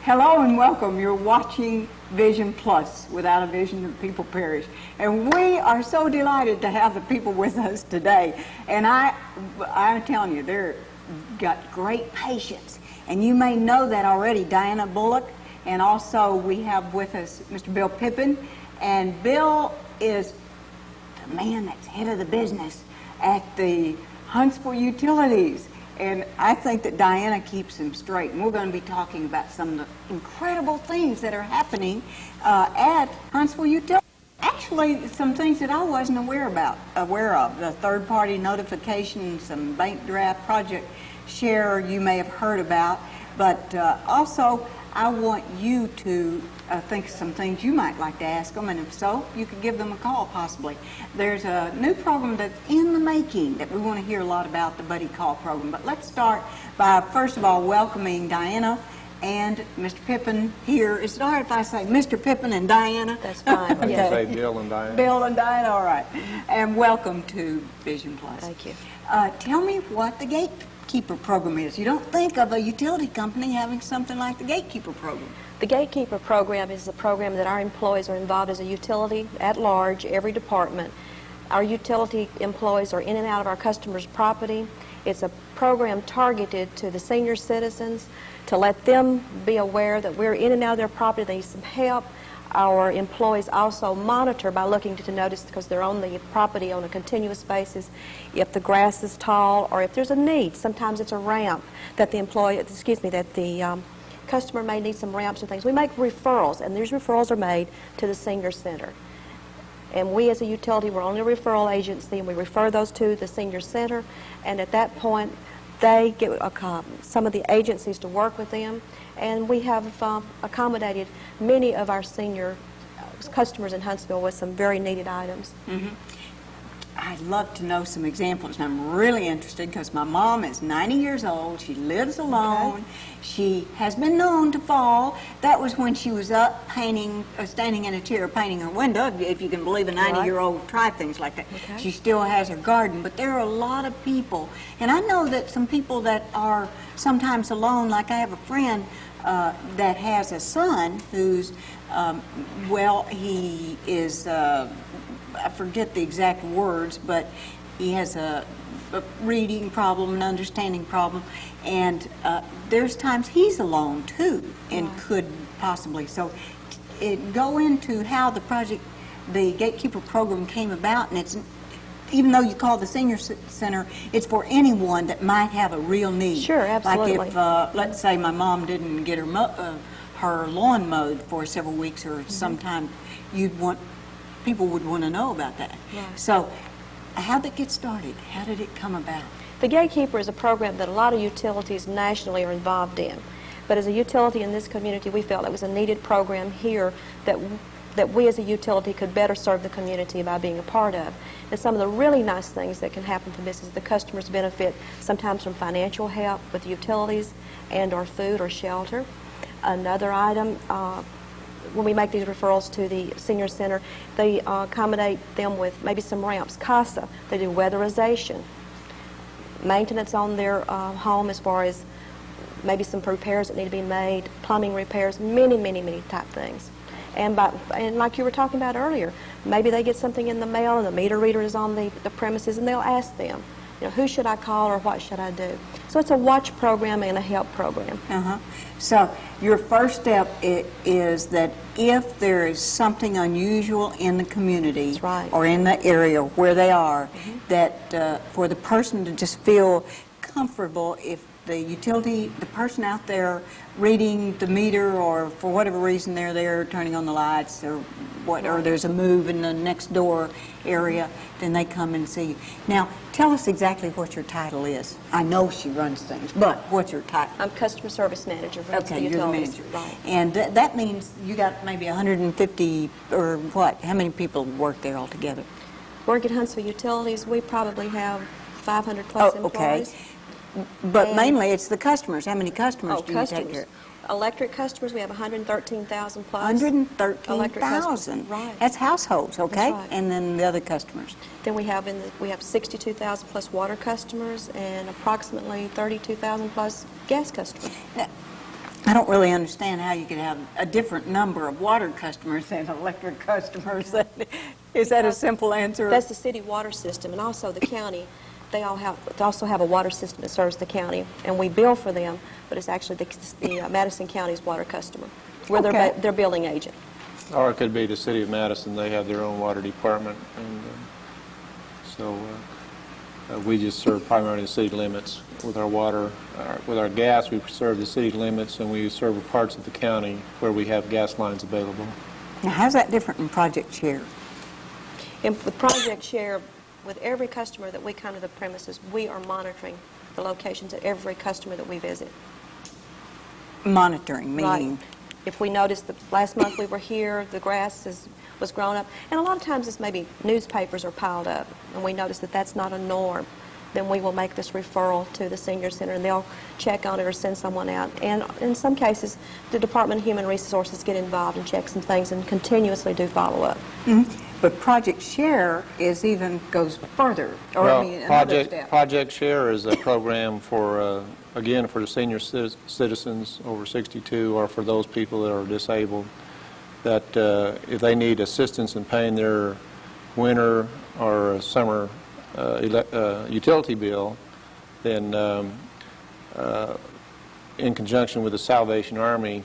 Hello and welcome. You're watching Vision Plus. Without a vision, the people perish. And we are so delighted to have the people with us today. And I'm telling you, they're got great patience. And you may know that already, Diana Bullock. And also we have with us Mr. Bill Pippin. And Bill is the man that's head of the business at the Huntsville Utilities. And I think that Diana keeps him straight. And we're going to be talking about some of the incredible things that are happening at Huntsville Utilities. Actually, some things that I wasn't aware of. The third-party notification, some bank draft project share you may have heard about. But also, I want you to think of some things you might like to ask them, and if so, you could give them a call possibly. There's a new program that's in the making that we want to hear a lot about, the Buddy Call program. But let's start by, first of all, welcoming Diana and Mr. Pippin here. Is it all right if I say Mr. Pippin and Diana? That's fine. You can say Bill and Diana. Bill and Diana, all right. And welcome to Vision Plus. Thank you. Tell me what the Gatekeeper program is. You don't think of a utility company having something like the Gatekeeper program. The Gatekeeper program is a program that our employees are involved as a utility at large, every department. Our utility employees are in and out of our customers' property. It's a program targeted to the senior citizens to let them be aware that we're in and out of their property, they need some help. Our employees also monitor by looking to notice, because they're on the property on a continuous basis, if the grass is tall or if there's a need. Sometimes it's a ramp that the customer may need some ramps and things. We make referrals, and these referrals are made to the senior center. And we as a utility, we're only a referral agency, and we refer those to the senior center. And at that point, they get some of the agencies to work with them. And we have accommodated many of our senior customers in Huntsville with some very needed items. Mm-hmm. I'd love to know some examples, and I'm really interested because my mom is 90 years old. She lives alone. Okay. She has been known to fall. That was when she was up painting, standing in a chair painting her window, if you can believe a 90-year-old try things like that. Okay. She still has her garden, but there are a lot of people. And I know that some people that are sometimes alone, like I have a friend that has a son who's, he is... I forget the exact words, but he has a reading problem, an understanding problem, and there's times he's alone too, and could possibly. So go into how the Gatekeeper program came about, and it's, even though you call the senior center, it's for anyone that might have a real need. Sure, absolutely. Like if, let's say my mom didn't get her lawn mowed for several weeks, or sometime people would want to know about that. Right. So how did it get started? How did it come about? The Gatekeeper is a program that a lot of utilities nationally are involved in. But as a utility in this community, we felt it was a needed program here that we as a utility could better serve the community by being a part of. And some of the really nice things that can happen from this is the customers benefit sometimes from financial help with the utilities and or food or shelter. Another item, when we make these referrals to the senior center, they accommodate them with maybe some ramps, CASA. They do weatherization, maintenance on their home as far as maybe some repairs that need to be made, plumbing repairs, many type things. And like you were talking about earlier, maybe they get something in the mail and the meter reader is on the premises, and they'll ask them, who should I call or what should I do? So it's a watch program and a help program. So your first step is that if there is something unusual in the community or in the area where they are, that for the person to just feel comfortable, if the person out there reading the meter, or for whatever reason they're there turning on the lights, or there's a move in the next door area, then they come and see you. Now, tell us exactly what your title is. I know she runs things, but what's your title? I'm Customer Service Manager. Okay, you're the manager. Right. And that means you got maybe 150, or what? How many people work there altogether? Work at Huntsville Utilities, we probably have 500 plus employees. Okay. But mainly it's the customers. How many customers do you take care of? Electric customers, we have 113,000 plus. 113,000. Right. That's households, okay? That's right. And then the other customers. Then we have 62,000 plus water customers and approximately 32,000 plus gas customers. Now, I don't really understand how you could have a different number of water customers than electric customers. Is that a simple answer? That's the city water system, and also the county. They also have a water system that serves the county, and we bill for them, but it's actually the Madison County's water customer. We're their billing agent. Or it could be the city of Madison. They have their own water department, and so we just serve primarily the city limits with our water. With our gas, we serve the city limits, and we serve parts of the county where we have gas lines available. Now, how's that different from Project Share? And with Project Share, with every customer that we come to the premises, we are monitoring the locations of every customer that we visit. Monitoring, meaning? Right. If we notice that last month we were here, the grass was grown up, and a lot of times it's maybe newspapers are piled up, and we notice that that's not a norm, then we will make this referral to the senior center, and they'll check on it or send someone out. And in some cases, the Department of Human Resources get involved and check some things and continuously do follow-up. Mm-hmm. But Project Share goes further. Or, Well, I mean, another step. Project Share is a program for, again, for the senior citizens over 62 or for those people that are disabled, that if they need assistance in paying their winter or summer utility bill, then in conjunction with the Salvation Army,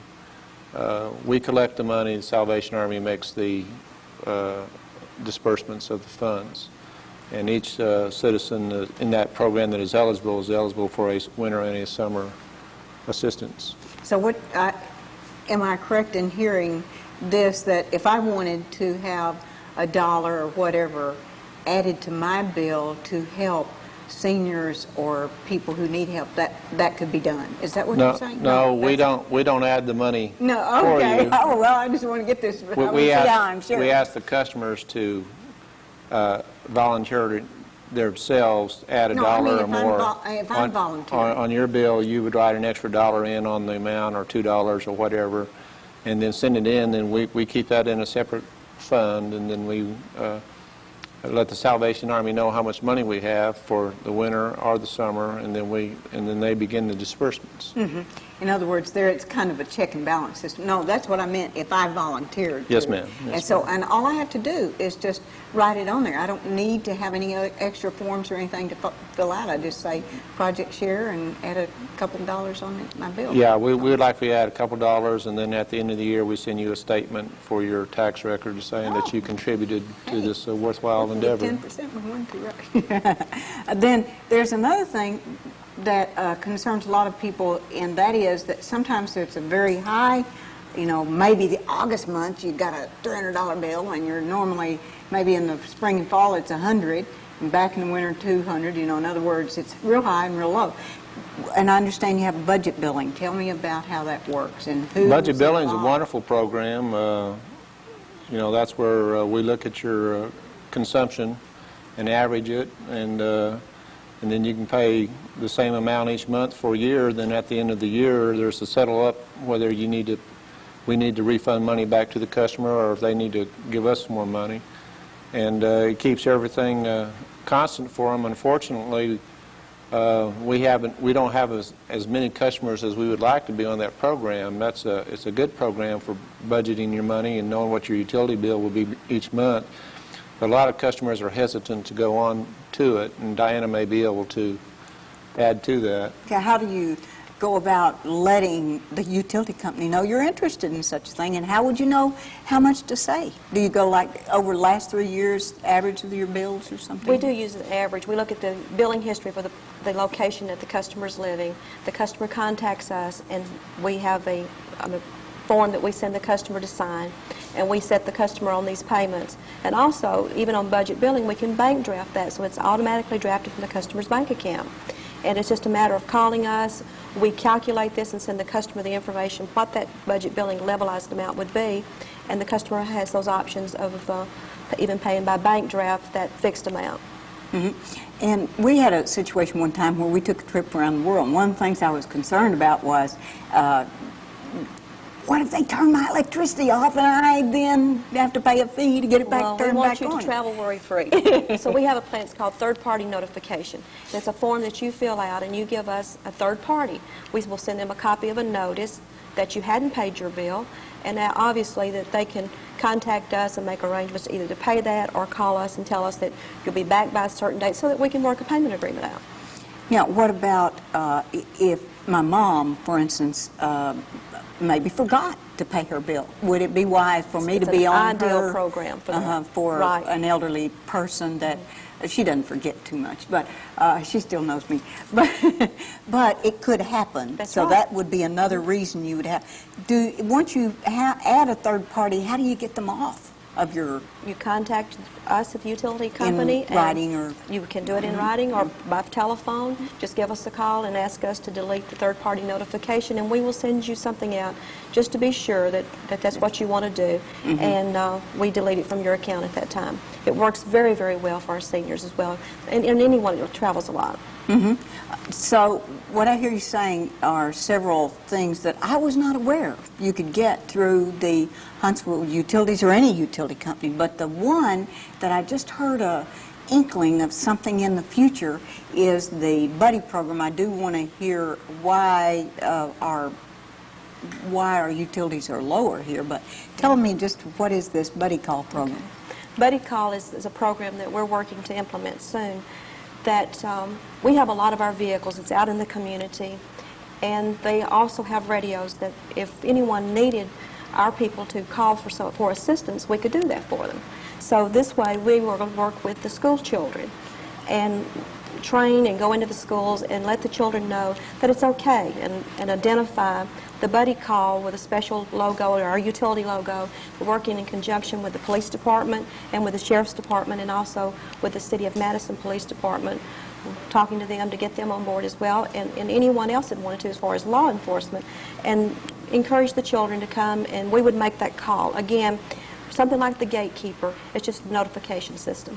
we collect the money, the Salvation Army makes the disbursements of the funds. And each citizen in that program that is eligible for a winter and a summer assistance. So am I correct in hearing this, that if I wanted to have $1 or whatever added to my bill to help seniors or people who need help, that could be done? Is that what you're saying? No, we don't add the money for you. Oh, well, I just want to get this. We ask the customers to volunteer themselves, add $1 or more. If I'm volunteering. On your bill, you would write an extra $1 in on the amount, or $2 or whatever, and then send it in. Then we keep that in a separate fund, and then we let the Salvation Army know how much money we have for the winter or the summer, and then they begin the disbursements. Mm-hmm. In other words, it's kind of a check and balance system. No, that's what I meant if I volunteered. Yes, ma'am. And all I have to do is just write it on there. I don't need to have any other extra forms or anything to fill out. I just say Project Share and add a couple of dollars on my bill. Yeah, we would like to add a couple dollars, and then at the end of the year we send you a statement for your tax record saying that you contributed to this worthwhile endeavor. 10% we want to, right? Then there's another thing that concerns a lot of people, and that is that sometimes there's a very high, maybe the August month you got a $300 bill, and you're normally, maybe in the spring and fall it's $100, and back in the winter 200. In other words, it's real high and real low. And I understand you have budget billing. Tell me about how that works and who. Budget billing is a wonderful program. That's where we look at your consumption and average it, and then you can pay the same amount each month for a year. Then at the end of the year, there's a settle up whether we need to refund money back to the customer, or if they need to give us more money. And it keeps everything constant for them. Unfortunately, we don't have as many customers as we would like to be on that program. It's a good program for budgeting your money and knowing what your utility bill will be each month. But a lot of customers are hesitant to go on to it, and Diana may be able to add to that. Okay, how do you go about letting the utility company know you're interested in such a thing, and how would you know how much to say? Do you go like over the last 3 years, average of your bills or something? We do use an average. We look at the billing history for the location that the customer's living. The customer contacts us, and we have a form that we send the customer to sign, and we set the customer on these payments. And also, even on budget billing, we can bank draft that, so it's automatically drafted from the customer's bank account. And it's just a matter of calling us. We calculate this and send the customer the information, what that budget billing levelized amount would be, and the customer has those options of even paying by bank draft that fixed amount. Mm-hmm. And we had a situation one time where we took a trip around the world, and one of the things I was concerned about was what if they turn my electricity off and I then have to pay a fee to get it back turned back on? We want you to travel worry-free. So we have a plan. It's called third-party notification. It's a form that you fill out, and you give us a third party. We will send them a copy of a notice that you hadn't paid your bill, and now obviously that they can contact us and make arrangements either to pay that or call us and tell us that you'll be back by a certain date so that we can work a payment agreement out. Now, what about if my mom, for instance, maybe forgot to pay her bill? Would it be wise for me to be on It's an ideal her program for that. for Right. an elderly person that she doesn't forget too much, but she still knows me. But it could happen. That's so right. that would be another reason you would have. Once you add a third party, how do you get them off of your? You contact us at the utility company. In writing or? You can do it in writing or by telephone. Just give us a call and ask us to delete the third-party notification, and we will send you something out just to be sure that that's what you want to do, and we delete it from your account at that time. It works very, very well for our seniors as well, and anyone that travels a lot. So what I hear you saying are several things that I was not aware you could get through the Huntsville Utilities or any utility company, but the one that I just heard a inkling of something in the future is the buddy program. I do want to hear why our utilities are lower here, but tell me just what is this buddy call program? Okay. Buddy Call is a program that we're working to implement soon. That we have a lot of our vehicles, it's out in the community, and they also have radios that if anyone needed our people to call for assistance, we could do that for them. So this way we were going to work with the school children and train and go into the schools and let the children know that it's okay and identify the buddy call with a special logo or our utility logo. We're working in conjunction with the police department and with the sheriff's department and also with the City of Madison Police Department, talking to them to get them on board as well, and anyone else that wanted to as far as law enforcement, and encourage the children to come, and we would make that call. Again, something like the gatekeeper, it's just a notification system.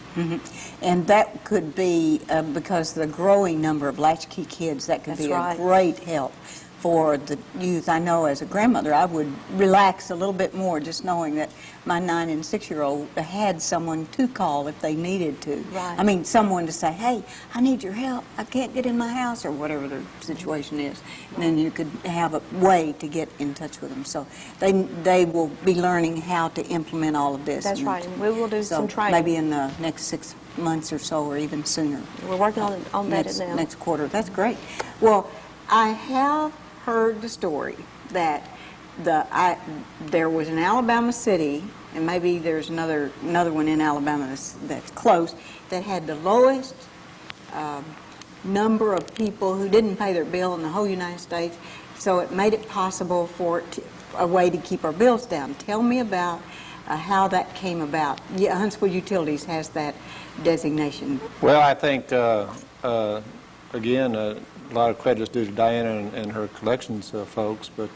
And that could be, because the growing number of latchkey kids, that could That's be right. a great help for the youth. I know as a grandmother, I would relax a little bit more just knowing that my 9- and 6-year-old had someone to call if they needed to. Right. I mean, someone to say, hey, I need your help. I can't get in my house, or whatever the situation is. And then you could have a way to get in touch with them. So they will be learning how to implement all of this. That's And right, and we will do so some training. maybe in the next 6 months or so, or even sooner. We're working on that now. Next quarter. That's great. Well, I have heard the story that there was an Alabama city, and maybe there's another one in Alabama that's close, that had the lowest number of people who didn't pay their bill in the whole United States. So it made it possible for a way to keep our bills down. Tell me about how that came about. Yeah, Huntsville Utilities has that designation. Well, I think, again, a lot of credit is due to Diana and her collections folks, but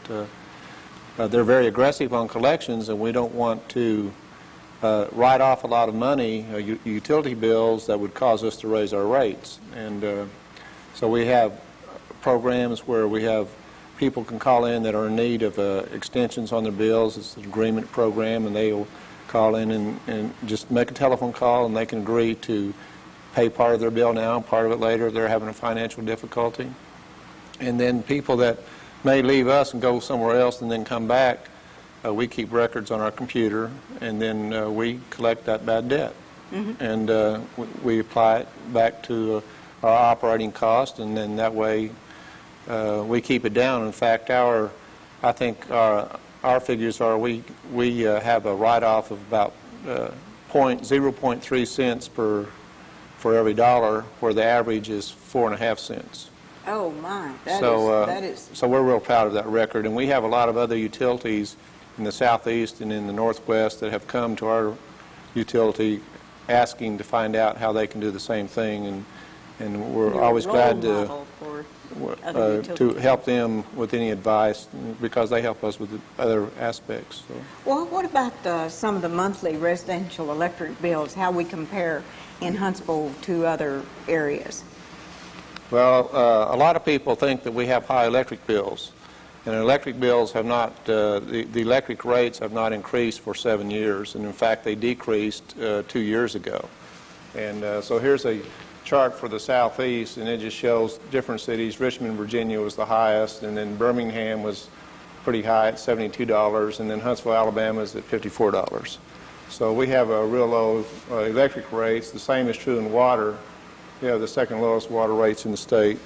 they're very aggressive on collections, and we don't want to write off a lot of money, utility bills that would cause us to raise our rates. And so we have programs where we have people can call in that are in need of extensions on their bills. It's an agreement program, and they'll call in and just make a telephone call, and they can agree to pay part of their bill now, part of it later. They're having a financial difficulty. And then people that may leave us and go somewhere else and then come back, we keep records on our computer, and then we collect that bad debt. And we apply it back to our operating cost, and then that way we keep it down. In fact, I think our figures are we have a write-off of about 0.3 cents for every dollar, where the average is 4.5 cents. Oh my, So we're real proud of that record, and we have a lot of other utilities in the southeast and in the northwest that have come to our utility asking to find out how they can do the same thing, and we're always glad to help them with any advice, because they help us with the other aspects. So. Well, what about some of the monthly residential electric bills, how we compare in Huntsville to other areas? Well, a lot of people think that we have high electric bills, and electric bills have not, the electric rates have not increased for 7 years, and in fact they decreased 2 years ago. And so here's a chart for the southeast, and it just shows different cities. Richmond, Virginia was the highest, and then Birmingham was pretty high at $72, and then Huntsville, Alabama is at $54. So we have a real low electric rates. The same is true in water. We have the second lowest water rates in the state.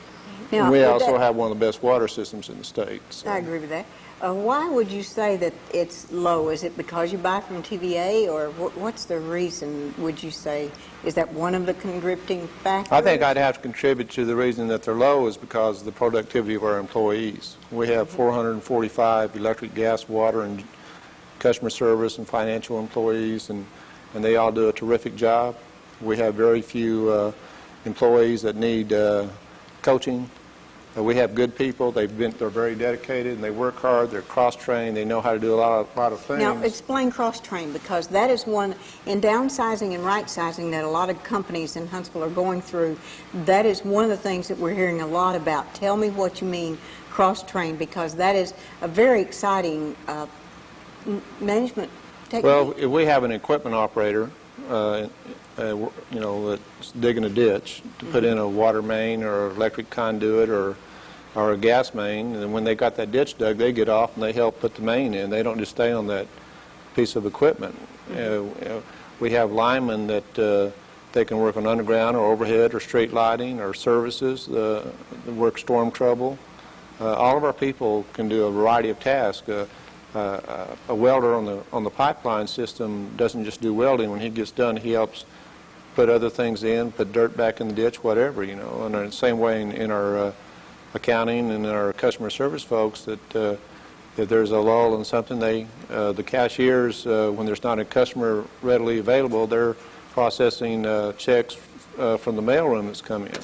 Now, And we would also that- have one of the best water systems in the state. So. I agree with that. Why would you say that it's low? Is it because you buy from TVA, or what's the reason, would you say? Is that one of the contributing factors? I think I'd have to contribute to the reason that they're low is because of the productivity of our employees. We have 445 electric, gas, water, and customer service and financial employees, and they all do a terrific job. We have very few employees that need coaching. We have good people. They're very dedicated, and they work hard. They're cross-trained. They know how to do a lot of things. Now, explain cross-train, because that is one, in downsizing and right-sizing that a lot of companies in Huntsville are going through, that is one of the things that we're hearing a lot about. Tell me what you mean cross-train, because that is a very exciting management technique. Well, if we have an equipment operator, that's digging a ditch to put in a water main or electric conduit or a gas main, and when they got that ditch dug, they get off and they help put the main in. They don't just stay on that piece of equipment. We have linemen that they can work on underground or overhead or street lighting or services, work storm trouble. All of our people can do a variety of tasks. A welder on the pipeline system doesn't just do welding. When he gets done, he helps put other things in, put dirt back in the ditch, whatever, And the same way in our accounting and our customer service folks, that if there's a lull in something, the cashiers, when there's not a customer readily available, they're processing checks from the mailroom that's come in.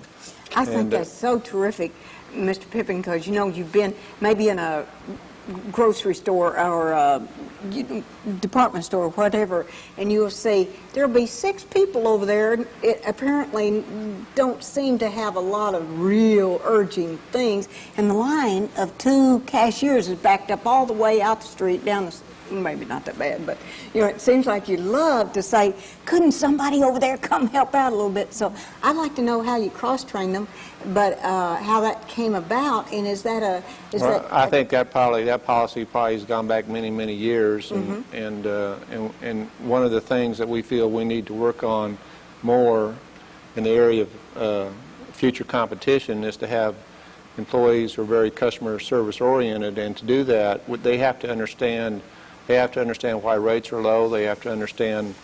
I think that's so terrific, Mr. Pippin, because you've been maybe in a grocery store or department store or whatever, and you'll see there'll be 6 people over there. It apparently don't seem to have a lot of real urgent things, and the line of 2 cashiers is backed up all the way out the street, down the maybe not that bad, but it seems like you'd love to say, couldn't somebody over there come help out a little bit? So I'd like to know how you cross-train them, but how that came about, and is that I think that policy probably has gone back many, many years, and one of the things that we feel we need to work on more in the area of future competition is to have employees who are very customer service oriented, and to do that, they have to understand why rates are low. They have to understand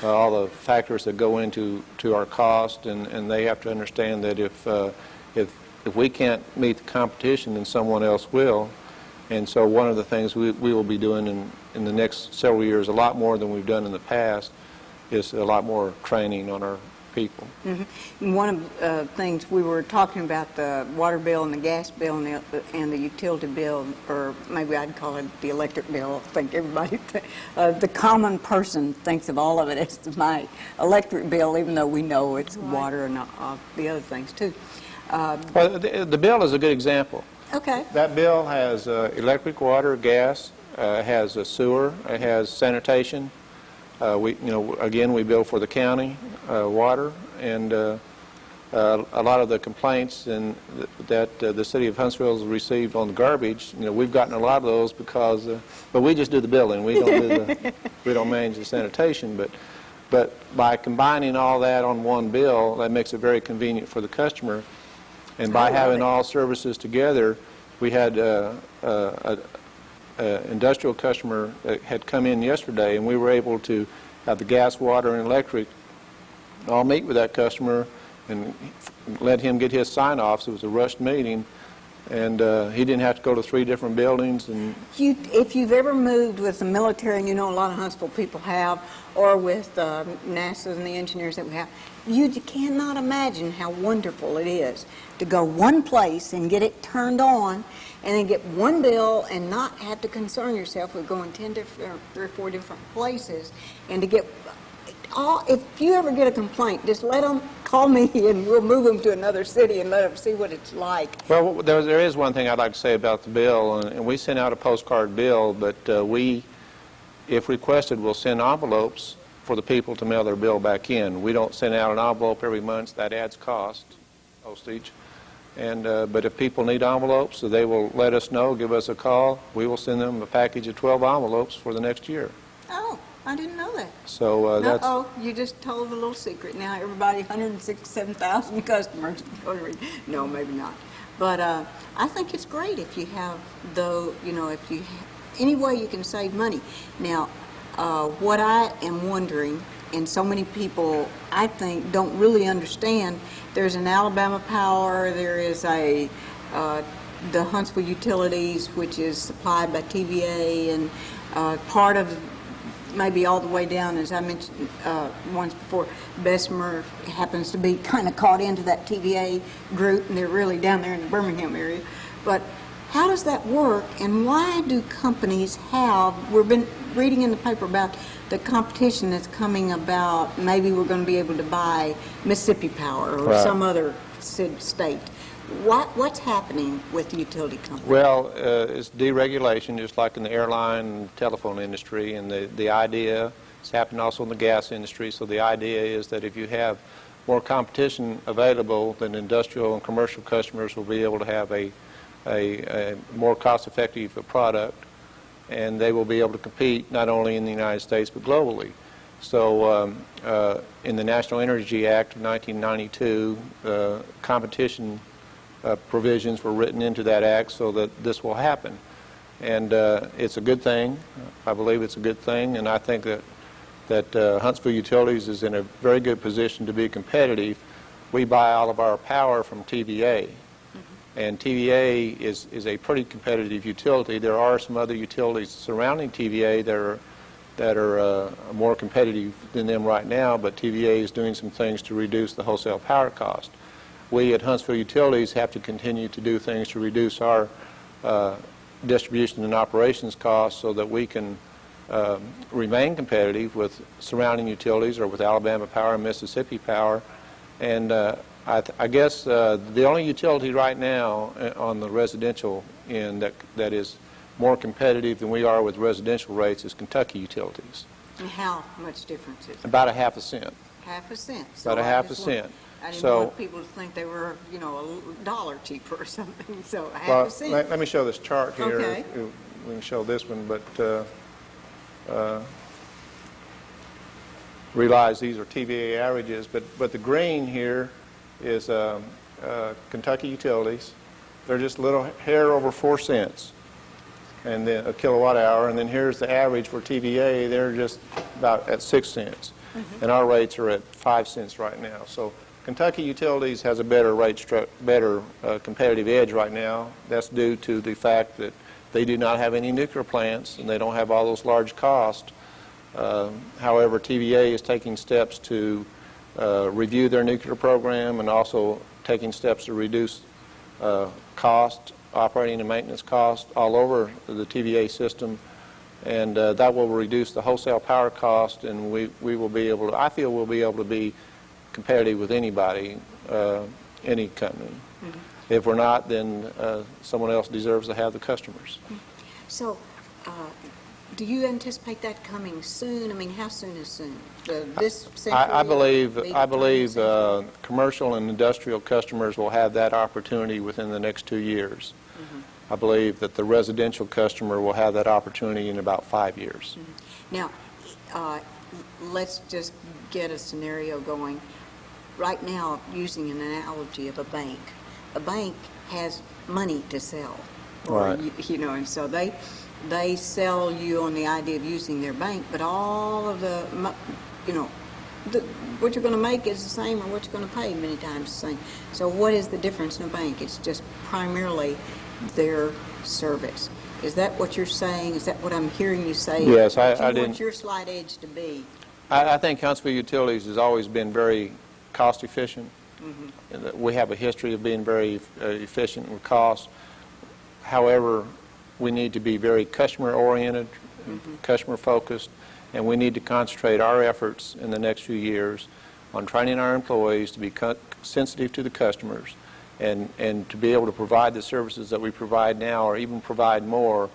all the factors that go into our cost, and they have to understand that if we can't meet the competition, then someone else will. And so one of the things we will be doing in the next several years, a lot more than we've done in the past, is a lot more training on our people. One of the things we were talking about, the water bill and the gas bill and the utility bill, or maybe I'd call it the electric bill. I think everybody, the common person thinks of all of it as my electric bill, even though we know it's water and the other things too. Well, the bill is a good example. Okay. That bill has electric, water, gas, has a sewer, it has sanitation. Again, we bill for the county water, and a lot of the complaints that the city of Huntsville has received on the garbage, we've gotten a lot of those because, but we just do the billing. We don't we don't manage the sanitation. But by combining all that on one bill, that makes it very convenient for the customer. And by having all services together, we had industrial customer that had come in yesterday, and we were able to have the gas, water, and electric all meet with that customer and let him get his sign-offs. It was a rushed meeting, and he didn't have to go to 3 different buildings. And if you've ever moved with the military, and a lot of Huntsville people have, or with NASA and the engineers that we have, you cannot imagine how wonderful it is to go one place and get it turned on, and then get one bill and not have to concern yourself with going 10 different, 3 or 4 different places, and to get if you ever get a complaint, just let them call me, and we'll move them to another city and let them see what it's like. Well, there is one thing I'd like to say about the bill, and we sent out a postcard bill, but we, if requested, will send envelopes for the people to mail their bill back in. We don't send out an envelope every month. That adds cost, postage. And but if people need envelopes, so they will let us know, give us a call. We will send them a package of 12 envelopes for the next year. Oh, I didn't know that. So that's... Oh, you just told a little secret. Now everybody, 167,000 customers. No, maybe not. But I think it's great if you have, though, you know, if you, any way you can save money. Now, what I am wondering, and so many people, I think, don't really understand, there's an Alabama Power, there is a, the Huntsville Utilities, which is supplied by TVA, and part of, maybe all the way down, as I mentioned once before, Bessemer happens to be kind of caught into that TVA group, and they're really down there in the Birmingham area. But how does that work, and why do companies have, we've been reading in the paper about the competition that's coming about, maybe we're going to be able to buy Mississippi Power or Right. some other state. What's happening with the utility companies? Well, it's deregulation, just like in the airline and telephone industry, and the idea, it's happened also in the gas industry, so the idea is that if you have more competition available, then industrial and commercial customers will be able to have a more cost-effective product, and they will be able to compete not only in the United States but globally. So in the National Energy Act of 1992, competition provisions were written into that act so that this will happen. And it's a good thing. I believe it's a good thing, and I think that Huntsville Utilities is in a very good position to be competitive. We buy all of our power from TVA, and TVA is a pretty competitive utility. There are some other utilities surrounding TVA that are more competitive than them right now, but TVA is doing some things to reduce the wholesale power cost. We at Huntsville Utilities have to continue to do things to reduce our distribution and operations costs so that we can remain competitive with surrounding utilities or with Alabama Power and Mississippi Power. And I guess the only utility right now on the residential end that is more competitive than we are with residential rates is Kentucky Utilities. And how much difference is it? About a half a cent. Half a cent. About a half a cent. I didn't So- want people to think they were, you know, $1 cheaper or something, so a half Well, a cent. let me show this chart here. Okay. We can show this one, but realize these are TVA averages. But the green here is Kentucky Utilities. They're just a little hair over 4 cents, and then a kilowatt hour. And then here's the average for TVA. They're just about at 6 cents, and our rates are at 5 cents right now. So Kentucky Utilities has a better competitive edge right now. That's due to the fact that they do not have any nuclear plants and they don't have all those large costs. However, TVA is taking steps to review their nuclear program and also taking steps to reduce cost, operating and maintenance costs all over the TVA system, and that will reduce the wholesale power cost, and we will be able to, I feel we'll be able to be competitive with anybody, any company. Mm-hmm. If we're not, then someone else deserves to have the customers. So, do you anticipate that coming soon? I mean, how soon is soon? This century? I believe century? commercial and industrial customers will have that opportunity within the next 2 years. Mm-hmm. I believe that the residential customer will have that opportunity in about 5 years. Mm-hmm. Now, let's just get a scenario going. Right now, using an analogy of a bank has money to sell, or, right. you know, and so they sell you on the idea of using their bank, but all of the, you know, what you're going to make is the same, or what you're going to pay many times the same. So what is the difference in a bank? It's just primarily their service. Is that what you're saying? Is that what I'm hearing you say? Yes, I didn't. want your slight edge to be. I think Huntsville Utilities has always been very cost efficient. Mm-hmm. And that we have a history of being very efficient with cost. However, we need to be very customer oriented, mm-hmm. customer focused, and we need to concentrate our efforts in the next few years on training our employees to be sensitive to the customers and to be able to provide the services that we provide now, or even provide more,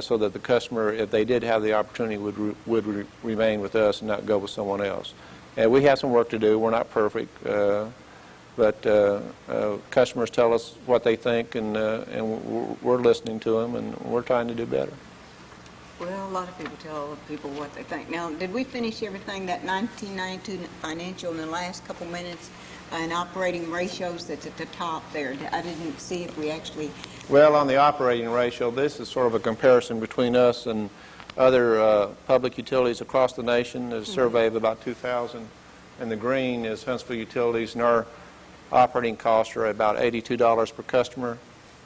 so that the customer, if they did have the opportunity, would remain with us and not go with someone else. And we have some work to do. We're not perfect. But customers tell us what they think, and we're listening to them, and we're trying to do better. Well, a lot of people tell people what they think. Now, did we finish everything, that 1992 financial in the last couple minutes, and operating ratios that's at the top there? I didn't see if we actually... Well, on the operating ratio, this is sort of a comparison between us and other public utilities across the nation. There's a survey of about 2,000, and the green is Huntsville Utilities, and our operating costs are about $82 per customer,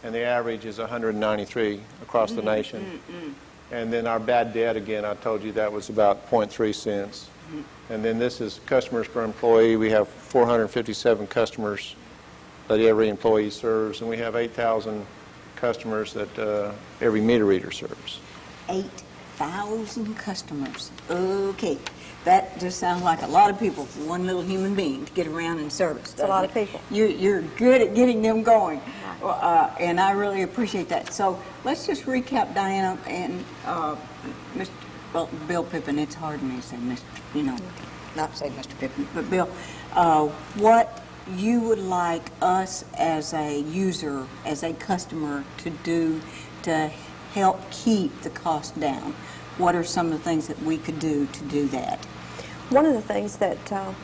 and the average is $193 across the nation. And then our bad debt, again, I told you that was about 0.3 cents. And then this is customers per employee. We have 457 customers that every employee serves, and we have 8,000 customers that every meter reader serves. 8,000 customers. Okay. That just sounds like a lot of people for one little human being to get around and service. It's a lot of people. You're good at getting them going, and I really appreciate that. So let's just recap, Diana, and Bill Pippin. It's hard for me to say Mr., not say Mr. Pippin, but Bill, what you would like us as a user, as a customer, to do to help keep the cost down? What are some of the things that we could do to do that? One of the things that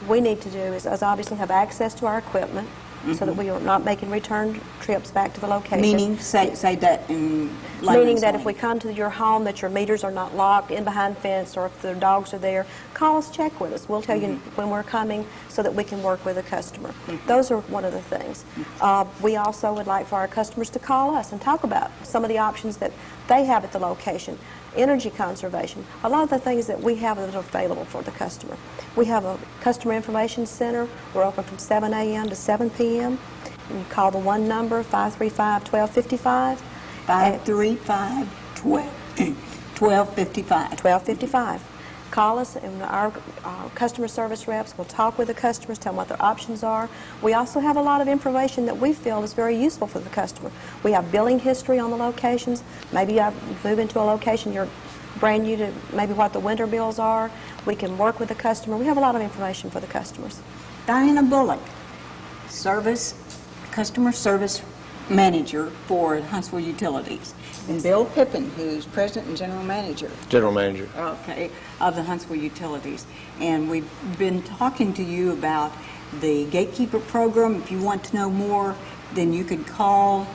we need to do is obviously have access to our equipment so that we are not making return trips back to the location. Meaning, say that in layman's Meaning that if we language. come to your home, that your meters are not locked in behind fence, or if the dogs are there, call us, check with us. We'll tell you when we're coming so that we can work with the customer. Those are one of the things. We also would like for our customers to call us and talk about some of the options that they have at the location. Energy conservation, a lot of the things that we have that are available for the customer. We have a customer information center. We're open from 7 a.m. to 7 p.m. And you call the one number, 535-1255. 535-1255. 1255. Call us, and our customer service reps will talk with the customers, tell them what their options are. We also have a lot of information that we feel is very useful for the customer. We have billing history on the locations. Maybe you move into a location, you're brand new to maybe what the winter bills are. We can work with the customer. We have a lot of information for the customers. Diana Bullock, customer service manager for Huntsville Utilities, and Bill Pippin, who's president and general manager. General manager. Okay, of the Huntsville Utilities. And we've been talking to you about the Gatekeeper program. If you want to know more, then you could call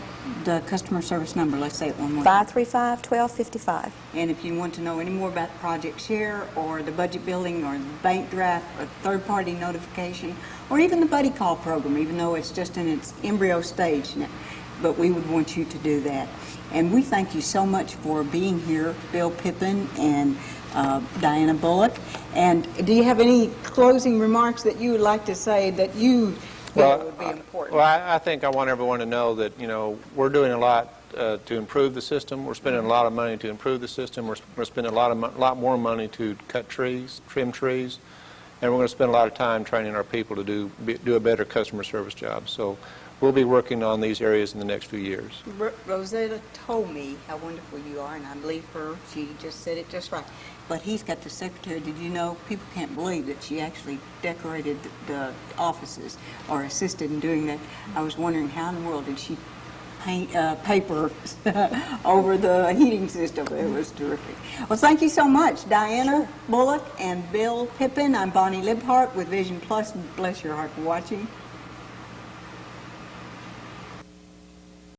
the customer service number. Let's say it one more time. 535-1255. And if you want to know any more about Project Share or the budget building or the bank draft or third-party notification or even the buddy call program, even though it's just in its embryo stage, but we would want you to do that. And we thank you so much for being here, Bill Pippin and Diana Bullock. And do you have any closing remarks that you would like to say that you feel would be important? Well, I think I want everyone to know that, we're doing a lot to improve the system. We're spending a lot of money to improve the system. We're spending a lot more money to cut trees, trim trees, and we're going to spend a lot of time training our people to do a better customer service job. So we'll be working on these areas in the next few years. Rosetta told me how wonderful you are, and I believe her. She just said it just right. But he's got the secretary. Did you know, people can't believe that she actually decorated the offices or assisted in doing that. I was wondering how in the world did she paint paper over the heating system. It was terrific. Well, thank you so much, Diana Bullock and Bill Pippin. I'm Bonnie Libhart with Vision Plus. Bless your heart for watching.